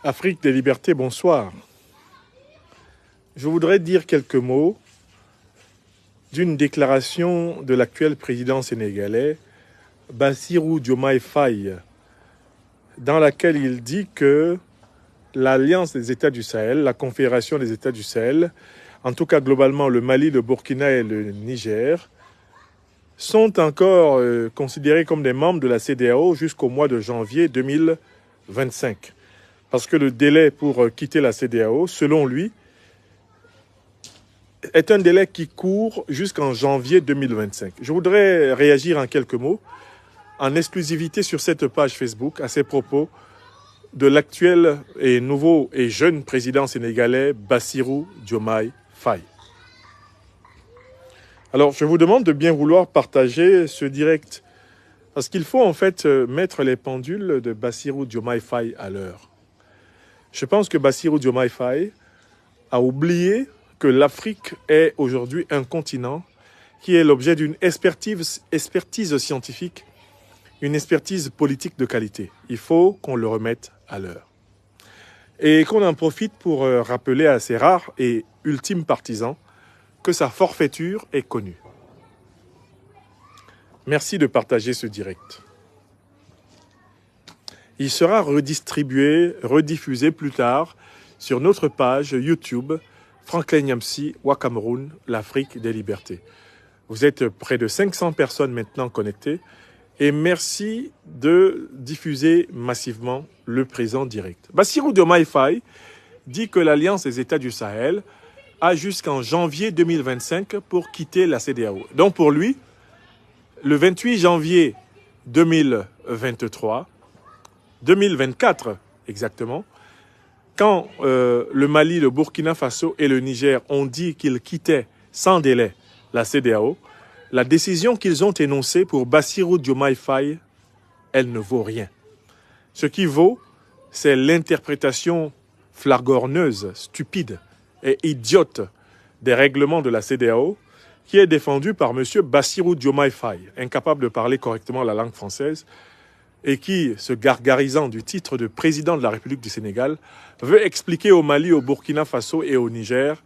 Afrique des libertés, bonsoir. Je voudrais dire quelques mots d'une déclaration de l'actuel président sénégalais, Bassirou Diomaye Faye, dans laquelle il dit que l'Alliance des États du Sahel, la Confédération des États du Sahel, en tout cas globalement le Mali, le Burkina et le Niger, sont encore considérés comme des membres de la CEDEAO jusqu'au mois de janvier 2025. Parce que le délai pour quitter la CEDEAO, selon lui, est un délai qui court jusqu'en janvier 2025. Je voudrais réagir en quelques mots, en exclusivité sur cette page Facebook, à ces propos de l'actuel et nouveau et jeune président sénégalais Bassirou Diomaye Faye. Alors, je vous demande de bien vouloir partager ce direct, parce qu'il faut en fait mettre les pendules de Bassirou Diomaye Faye à l'heure. Je pense que Bassirou Diomaye Faye a oublié que l'Afrique est aujourd'hui un continent qui est l'objet d'une expertise scientifique, une expertise politique de qualité. Il faut qu'on le remette à l'heure. Et qu'on en profite pour rappeler à ses rares et ultimes partisans que sa forfaiture est connue. Merci de partager ce direct. Il sera redistribué, rediffusé plus tard sur notre page YouTube Franklin Nyamsi, Cameroun, l'Afrique des libertés. Vous êtes près de 500 personnes maintenant connectées et merci de diffuser massivement le présent direct. Bassirou Diomaye Faye dit que l'Alliance des États du Sahel a jusqu'en janvier 2025 pour quitter la CEDEAO. Donc pour lui, le 28 janvier 2024 exactement, quand le Mali, le Burkina Faso et le Niger ont dit qu'ils quittaient sans délai la CEDEAO, la décision qu'ils ont énoncée pour Bassirou Diomaye Faye, elle ne vaut rien. Ce qui vaut, c'est l'interprétation flagorneuse, stupide et idiote des règlements de la CEDEAO qui est défendue par M. Bassirou Diomaye Faye, incapable de parler correctement la langue française et qui, se gargarisant du titre de président de la République du Sénégal, veut expliquer au Mali, au Burkina Faso et au Niger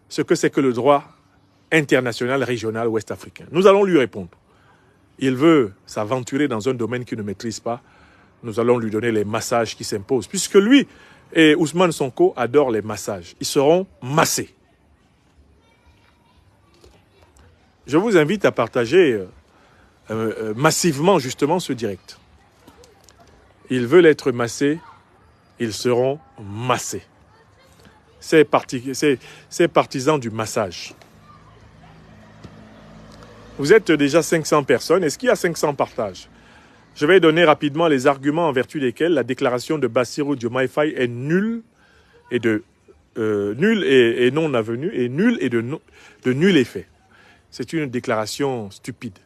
ce que c'est que le droit international, régional, ouest-africain. Nous allons lui répondre. Il veut s'aventurer dans un domaine qu'il ne maîtrise pas. Nous allons lui donner les massages qui s'imposent, puisque lui et Ousmane Sonko adorent les massages. Ils seront massés. Je vous invite à partager massivement justement ce direct. Ils veulent être massés, ils seront massés. Ces partisans du massage. Vous êtes déjà 500 personnes. Est-ce qu'il y a 500 partages? Je vais donner rapidement les arguments en vertu desquels la déclaration de Bassirou Diomaye Faye est nulle et non avenue et nulle et de nul effet. C'est une déclaration stupide.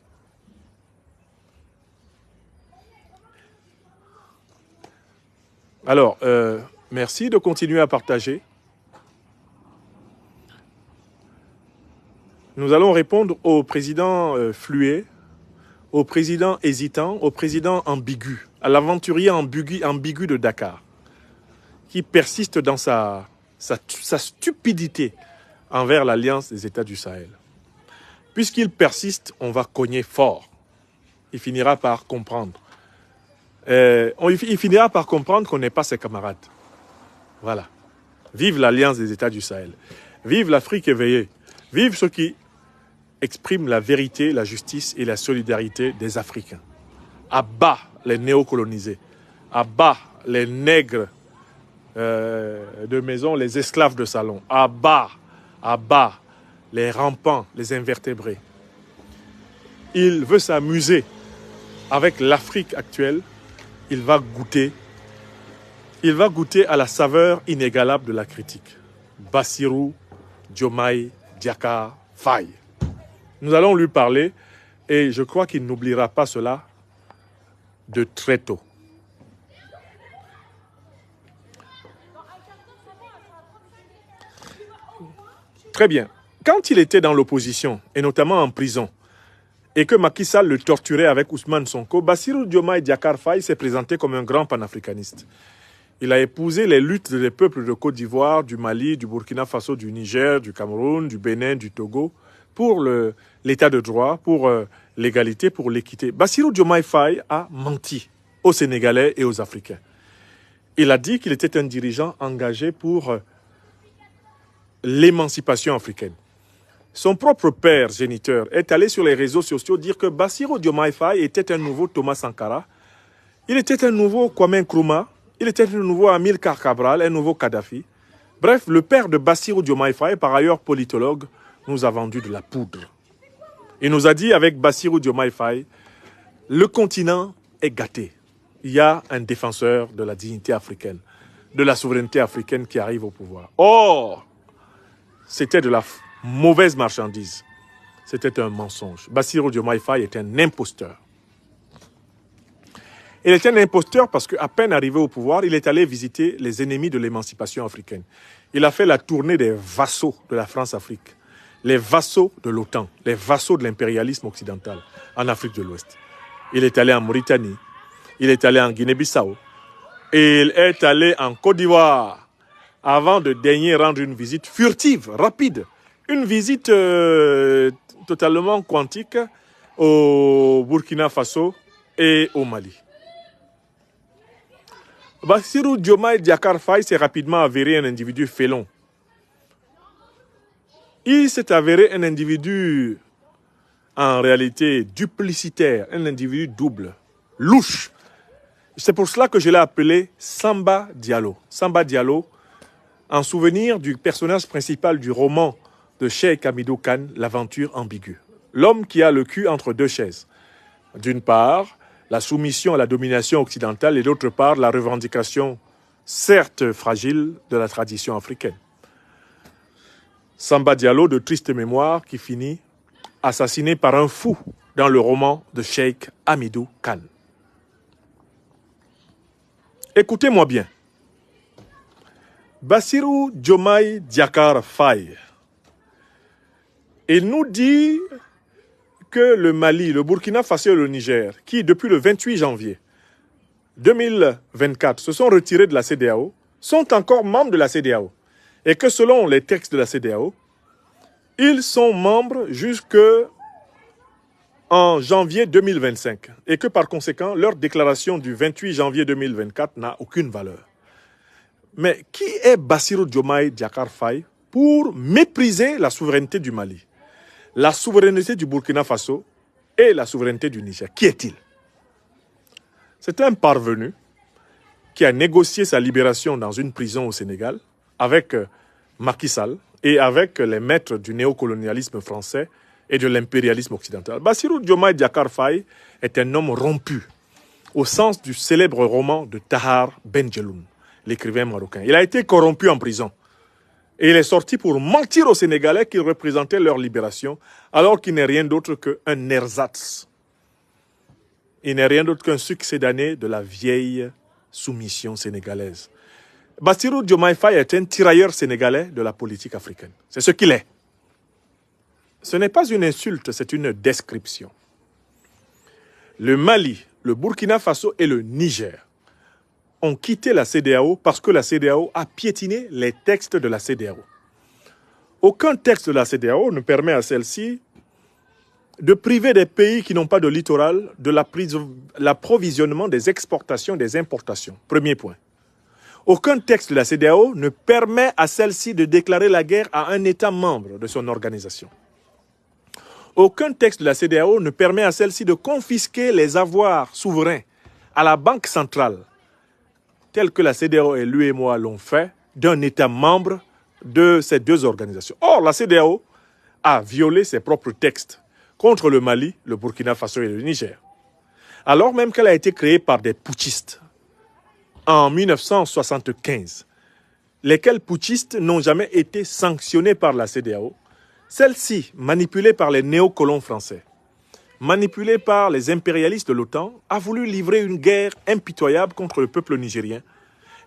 Alors, merci de continuer à partager. Nous allons répondre au président fluet, au président hésitant, au président ambigu, à l'aventurier ambigu de Dakar, qui persiste dans sa stupidité envers l'Alliance des États du Sahel. Puisqu'il persiste, on va cogner fort. Il finira par comprendre. Il finira par comprendre qu'on n'est pas ses camarades. Voilà. Vive l'Alliance des États du Sahel. Vive l'Afrique éveillée. Vive ceux qui expriment la vérité, la justice et la solidarité des Africains. À bas les néocolonisés. À bas les nègres de maison, les esclaves de salon. À bas les rampants, les invertébrés. Il veut s'amuser avec l'Afrique actuelle. Il va goûter à la saveur inégalable de la critique. Bassirou Diomaye Diakhar Faye. Nous allons lui parler et je crois qu'il n'oubliera pas cela de très tôt. Très bien. Quand il était dans l'opposition, et notamment en prison, et que Macky Sall le torturait avec Ousmane Sonko, Bassirou Diomaye Diakhar Faye s'est présenté comme un grand panafricaniste. Il a épousé les luttes des peuples de Côte d'Ivoire, du Mali, du Burkina Faso, du Niger, du Cameroun, du Bénin, du Togo, pour l'état de droit, pour l'égalité, pour l'équité. Bassirou Diomaye Faye a menti aux Sénégalais et aux Africains. Il a dit qu'il était un dirigeant engagé pour l'émancipation africaine. Son propre père géniteur est allé sur les réseaux sociaux dire que Bassirou Diomaye Faye était un nouveau Thomas Sankara, il était un nouveau Kwame Nkrumah, il était un nouveau Amilcar Cabral, un nouveau Kadhafi. Bref, le père de Bassirou Diomaye Faye, par ailleurs politologue, nous a vendu de la poudre. Il nous a dit avec Bassirou Diomaye Faye, le continent est gâté. Il y a un défenseur de la dignité africaine, de la souveraineté africaine qui arrive au pouvoir. Or, c'était de la mauvaise marchandise. C'était un mensonge. Bassirou Diomaye Faye est un imposteur. Il est un imposteur parce qu'à peine arrivé au pouvoir, il est allé visiter les ennemis de l'émancipation africaine. Il a fait la tournée des vassaux de la France-Afrique, les vassaux de l'OTAN, les vassaux de l'impérialisme occidental en Afrique de l'Ouest. Il est allé en Mauritanie, il est allé en Guinée-Bissau, et il est allé en Côte d'Ivoire avant de daigner rendre une visite furtive, rapide, une visite totalement quantique au Burkina Faso et au Mali. Bassirou Diomaye Diakhar Faye s'est rapidement avéré un individu félon. Il s'est avéré un individu en réalité duplicitaire, un individu double, louche. C'est pour cela que je l'ai appelé Samba Diallo. Samba Diallo, en souvenir du personnage principal du roman de Cheikh Hamidou Kane, L'aventure ambiguë. L'homme qui a le cul entre deux chaises. D'une part, la soumission à la domination occidentale et d'autre part, la revendication, certes fragile, de la tradition africaine. Samba Diallo, de triste mémoire, qui finit assassiné par un fou dans le roman de Cheikh Hamidou Kane. Écoutez-moi bien. Bassirou Diomaye Diakhar Faye, il nous dit que le Mali, le Burkina Faso et le Niger, qui depuis le 28 janvier 2024 se sont retirés de la CEDEAO, sont encore membres de la CEDEAO. Et que selon les textes de la CEDEAO, ils sont membres jusqu'en janvier 2025. Et que par conséquent, leur déclaration du 28 janvier 2024 n'a aucune valeur. Mais qui est Bassirou Diomaye Diakhar Faye pour mépriser la souveraineté du Mali, la souveraineté du Burkina Faso et la souveraineté du Niger? Qui est-il? C'est un parvenu qui a négocié sa libération dans une prison au Sénégal avec Macky Sall et avec les maîtres du néocolonialisme français et de l'impérialisme occidental. Bassirou Diomaye Diakhar Faye est un homme rompu au sens du célèbre roman de Tahar Benjeloun, l'écrivain marocain. Il a été corrompu en prison. Et il est sorti pour mentir aux Sénégalais qu'il représentait leur libération, alors qu'il n'est rien d'autre qu'un ersatz. Il n'est rien d'autre qu'un succédané de la vieille soumission sénégalaise. Bassirou Diomaye Faye est un tirailleur sénégalais de la politique africaine. C'est ce qu'il est. Ce n'est pas une insulte, c'est une description. Le Mali, le Burkina Faso et le Niger ont quitté la CEDEAO parce que la CEDEAO a piétiné les textes de la CEDEAO. Aucun texte de la CEDEAO ne permet à celle-ci de priver des pays qui n'ont pas de littoral de l'approvisionnement des exportations et des importations. Premier point. Aucun texte de la CEDEAO ne permet à celle-ci de déclarer la guerre à un État membre de son organisation. Aucun texte de la CEDEAO ne permet à celle-ci de confisquer les avoirs souverains à la Banque centrale, tel que la CEDEAO et l'UEMOA l'ont fait, d'un État membre de ces deux organisations. Or, la CEDEAO a violé ses propres textes contre le Mali, le Burkina Faso et le Niger, alors même qu'elle a été créée par des putschistes en 1975, lesquels putschistes n'ont jamais été sanctionnés par la CEDEAO, celle-ci, manipulée par les néocolons français, manipulée par les impérialistes de l'OTAN, a voulu livrer une guerre impitoyable contre le peuple nigérien.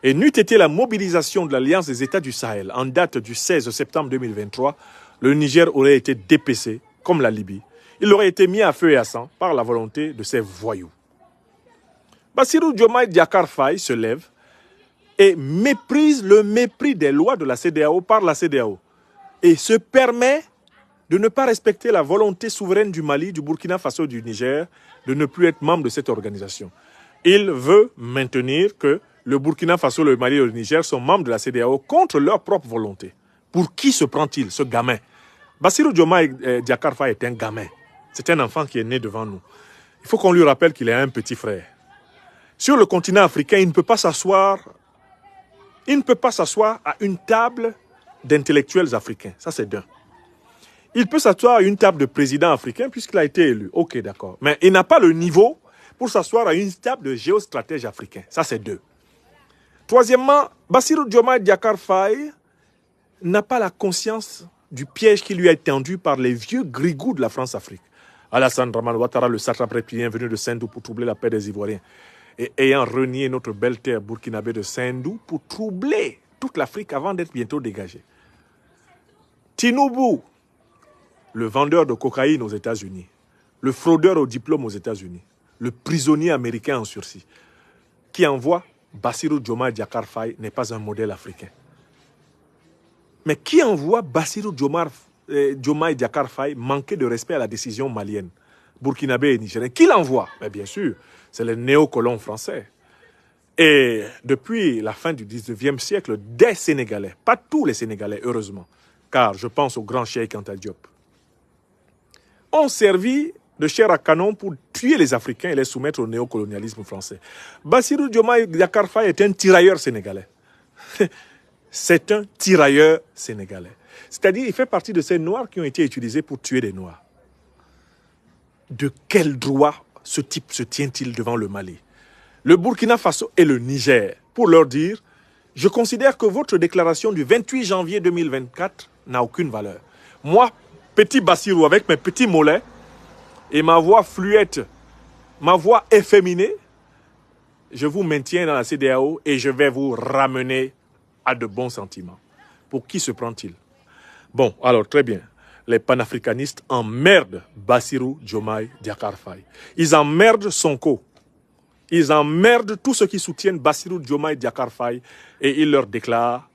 Et n'eût été la mobilisation de l'Alliance des États du Sahel en date du 16 septembre 2023, le Niger aurait été dépecé, comme la Libye. Il aurait été mis à feu et à sang par la volonté de ces voyous. Bassirou Diomaye Diakhar Faye se lève et méprise le mépris des lois de la CEDEAO par la CEDEAO et se permet de ne pas respecter la volonté souveraine du Mali, du Burkina Faso et du Niger de ne plus être membre de cette organisation. Il veut maintenir que le Burkina Faso, le Mali et le Niger sont membres de la CEDEAO contre leur propre volonté. Pour qui se prend-il, ce gamin? Bassirou Diomaye Diakhar Faye est un gamin. C'est un enfant qui est né devant nous. Il faut qu'on lui rappelle qu'il a un petit frère. Sur le continent africain, il ne peut pas s'asseoir à une table d'intellectuels africains. Ça, c'est d'un. Il peut s'asseoir à une table de président africain puisqu'il a été élu. Ok, d'accord. Mais il n'a pas le niveau pour s'asseoir à une table de géostratège africain. Ça, c'est deux. Troisièmement, Bassirou Diomaye Diakhar Faye n'a pas la conscience du piège qui lui a été tendu par les vieux grigous de la France-Afrique. Alassane Dramane Ouattara, le satrape répilien venu de Sendou pour troubler la paix des Ivoiriens. Et ayant renié notre belle terre burkinabé de Sendou pour troubler toute l'Afrique avant d'être bientôt dégagé. Tinubu, le vendeur de cocaïne aux États-Unis, le fraudeur au diplôme aux États-Unis, le prisonnier américain en sursis, qui envoie Bassirou Diomaye Diakhar Faye n'est pas un modèle africain. Mais qui envoie Bassirou Diomaye Diakhar Faye manquer de respect à la décision malienne, burkinabé et nigérien? Qui l'envoie? Bien sûr, c'est les néocolons français. Et depuis la fin du 19e siècle, des Sénégalais, pas tous les Sénégalais, heureusement, car je pense au grand cheikh Anta Diop, ont servi de chair à canon pour tuer les Africains et les soumettre au néocolonialisme français. Bassirou Diomaye Diakhar Faye est un tirailleur sénégalais. C'est un tirailleur sénégalais. C'est-à-dire, il fait partie de ces Noirs qui ont été utilisés pour tuer des Noirs. De quel droit ce type se tient-il devant le Mali, le Burkina Faso et le Niger, pour leur dire « Je considère que votre déclaration du 28 janvier 2024 n'a aucune valeur. Moi, petit Bassirou, avec mes petits mollets et ma voix fluette, ma voix efféminée, je vous maintiens dans la CEDEAO et je vais vous ramener à de bons sentiments. » Pour qui se prend-il? Bon, alors très bien. Les panafricanistes emmerdent Bassirou Diomaye Diakhar Faye. Ils emmerdent Sonko. Ils emmerdent tous ceux qui soutiennent Bassirou Diomaye Diakhar Faye et ils leur déclarent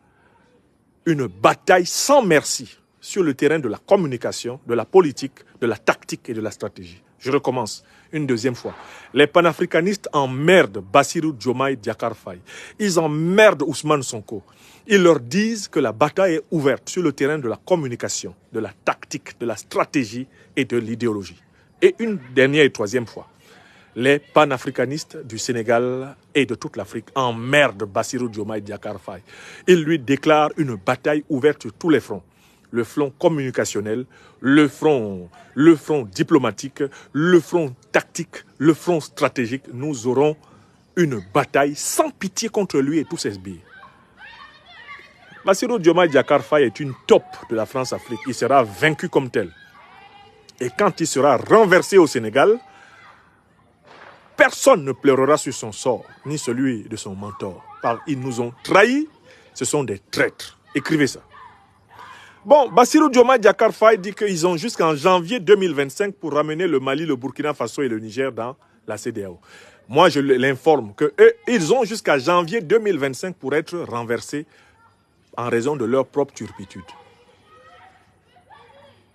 une bataille sans merci sur le terrain de la communication, de la politique, de la tactique et de la stratégie. Je recommence une deuxième fois. Les panafricanistes emmerdent Bassirou Diomaye Diakhar Faye. Ils emmerdent Ousmane Sonko. Ils leur disent que la bataille est ouverte sur le terrain de la communication, de la tactique, de la stratégie et de l'idéologie. Et une dernière et troisième fois, les panafricanistes du Sénégal et de toute l'Afrique emmerdent Bassirou Diomaye Diakhar Faye. Ils lui déclarent une bataille ouverte sur tous les fronts. Le front communicationnel, le front diplomatique, le front tactique, le front stratégique. Nous aurons une bataille sans pitié contre lui et tous ses sbires. Bassirou Diomaye Diakhar Faye est une taupe de la France-Afrique. Il sera vaincu comme tel. Et quand il sera renversé au Sénégal, personne ne pleurera sur son sort, ni celui de son mentor. Car ils nous ont trahis, ce sont des traîtres. Écrivez ça. Bon, Bassirou Diomaye Diakhar Faye dit qu'ils ont jusqu'en janvier 2025 pour ramener le Mali, le Burkina Faso et le Niger dans la CEDEAO. Moi, je l'informe qu'ils ont jusqu'à janvier 2025 pour être renversés en raison de leur propre turpitude.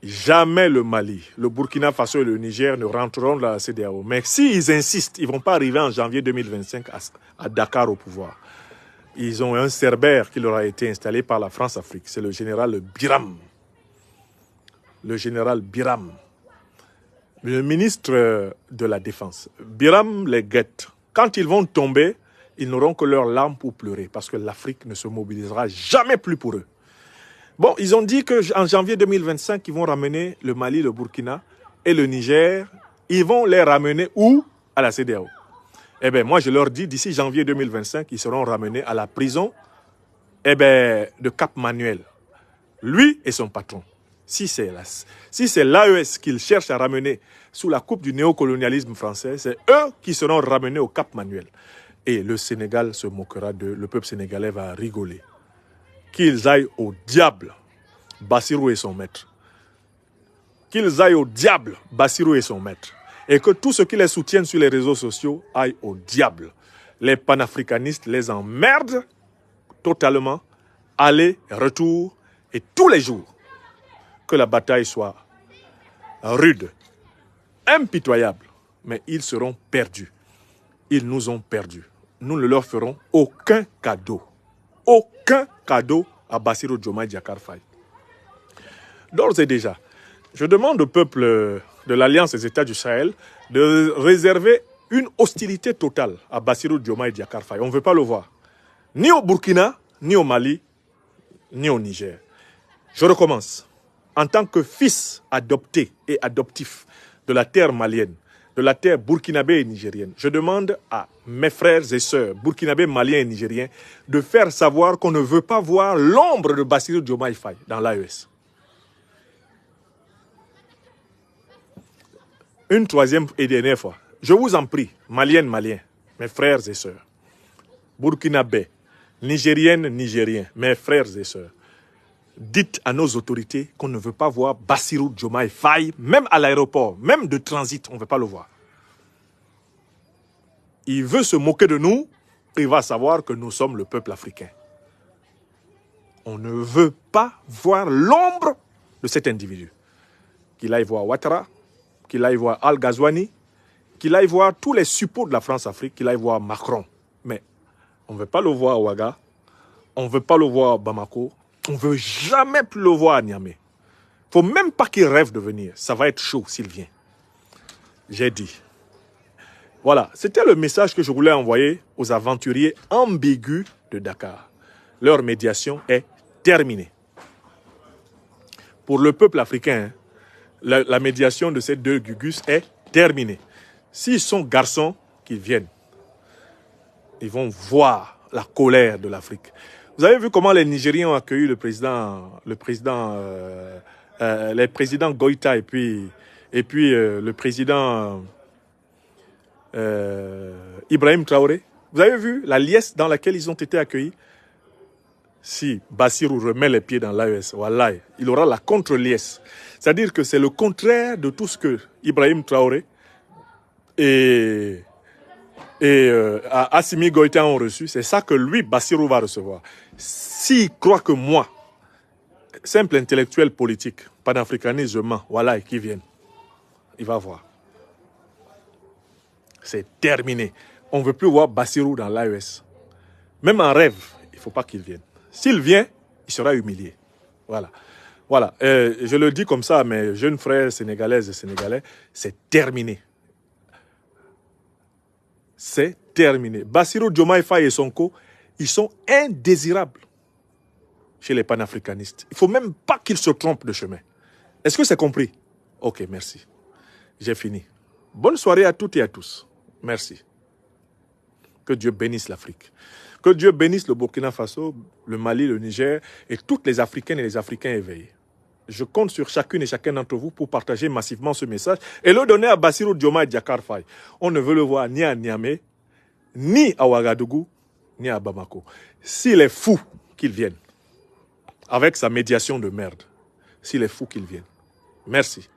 Jamais le Mali, le Burkina Faso et le Niger ne rentreront dans la CEDEAO. Mais s'ils insistent, ils ne vont pas arriver en janvier 2025 à Dakar au pouvoir. Ils ont un cerbère qui leur a été installé par la France-Afrique. C'est le général Biram. Le général Biram. Le ministre de la Défense. Biram les guette. Quand ils vont tomber, ils n'auront que leurs larmes pour pleurer parce que l'Afrique ne se mobilisera jamais plus pour eux. Bon, ils ont dit qu'en janvier 2025, ils vont ramener le Mali, le Burkina et le Niger. Ils vont les ramener où? À la CEDEAO. Eh bien, moi, je leur dis, d'ici janvier 2025, ils seront ramenés à la prison de Cap Manuel. Lui et son patron. Si c'est l'AES qu'ils cherchent à ramener sous la coupe du néocolonialisme français, c'est eux qui seront ramenés au Cap Manuel. Et le Sénégal se moquera d'eux, le peuple sénégalais va rigoler. Qu'ils aillent au diable, Bassirou et son maître. Qu'ils aillent au diable, Bassirou et son maître. Et que tous ceux qui les soutiennent sur les réseaux sociaux aillent au diable. Les panafricanistes les emmerdent totalement, aller, retour, et tous les jours, que la bataille soit rude, impitoyable, mais ils seront perdus. Ils nous ont perdus. Nous ne leur ferons aucun cadeau. Aucun cadeau à Bassirou Diomaye Diakhar Faye. D'ores et déjà, je demande au peuple de l'Alliance des États du Sahel de réserver une hostilité totale à Bassirou Diomaye Diakhar Faye. On ne veut pas le voir. Ni au Burkina, ni au Mali, ni au Niger. Je recommence. En tant que fils adopté et adoptif de la terre malienne, de la terre burkinabé et nigérienne, je demande à mes frères et sœurs burkinabés, maliens et nigériens de faire savoir qu'on ne veut pas voir l'ombre de Bassirou Diomaye Faye dans l'AES. Une troisième et dernière fois, je vous en prie, maliennes, maliens, mes frères et sœurs, burkinabés, nigériennes, nigériens, mes frères et sœurs, dites à nos autorités qu'on ne veut pas voir Bassirou Diomaye Faye, même à l'aéroport, même de transit, on ne veut pas le voir. Il veut se moquer de nous, il va savoir que nous sommes le peuple africain. On ne veut pas voir l'ombre de cet individu. Qu'il aille voir Ouattara, qu'il aille voir Al-Ghazouani, qu'il aille voir tous les suppôts de la France-Afrique, qu'il aille voir Macron. Mais on ne veut pas le voir à Ouaga, on ne veut pas le voir à Bamako, on ne veut jamais plus le voir à Niamey. Il ne faut même pas qu'il rêve de venir. Ça va être chaud s'il vient. J'ai dit. Voilà, c'était le message que je voulais envoyer aux aventuriers ambigus de Dakar. Leur médiation est terminée. Pour le peuple africain, la médiation de ces deux Gugus est terminée. S'ils sont garçons, qu'ils viennent. Ils vont voir la colère de l'Afrique. Vous avez vu comment les Nigériens ont accueilli les présidents Goïta et puis le président Ibrahim Traoré. Vous avez vu la liesse dans laquelle ils ont été accueillis? Si Bassirou remet les pieds dans l'AES, voilà, il aura la contre-liesse. C'est-à-dire que c'est le contraire de tout ce que Ibrahim Traoré et Assimi Goïta ont reçu. C'est ça que lui, Bassirou, va recevoir. S'il croit que moi, simple intellectuel politique, panafricanisme, voilà, qui viennent, il va voir. C'est terminé. On ne veut plus voir Bassirou dans l'AES. Même en rêve, il ne faut pas qu'il vienne. S'il vient, il sera humilié. Voilà. Voilà. Je le dis comme ça à mes jeunes frères sénégalaises et sénégalais, c'est terminé. C'est terminé. Bassirou Diomaye Faye et Sonko, ils sont indésirables chez les panafricanistes. Il ne faut même pas qu'ils se trompent de chemin. Est-ce que c'est compris? Ok, merci. J'ai fini. Bonne soirée à toutes et à tous. Merci. Que Dieu bénisse l'Afrique. Que Dieu bénisse le Burkina Faso, le Mali, le Niger et toutes les Africaines et les Africains éveillés. Je compte sur chacune et chacun d'entre vous pour partager massivement ce message et le donner à Bassirou Diomaye Diakhar Faye. On ne veut le voir ni à Niamey, ni à Ouagadougou, ni à Bamako. S'il est fou, qu'il vienne. Avec sa médiation de merde. S'il est fou, qu'il vienne. Merci.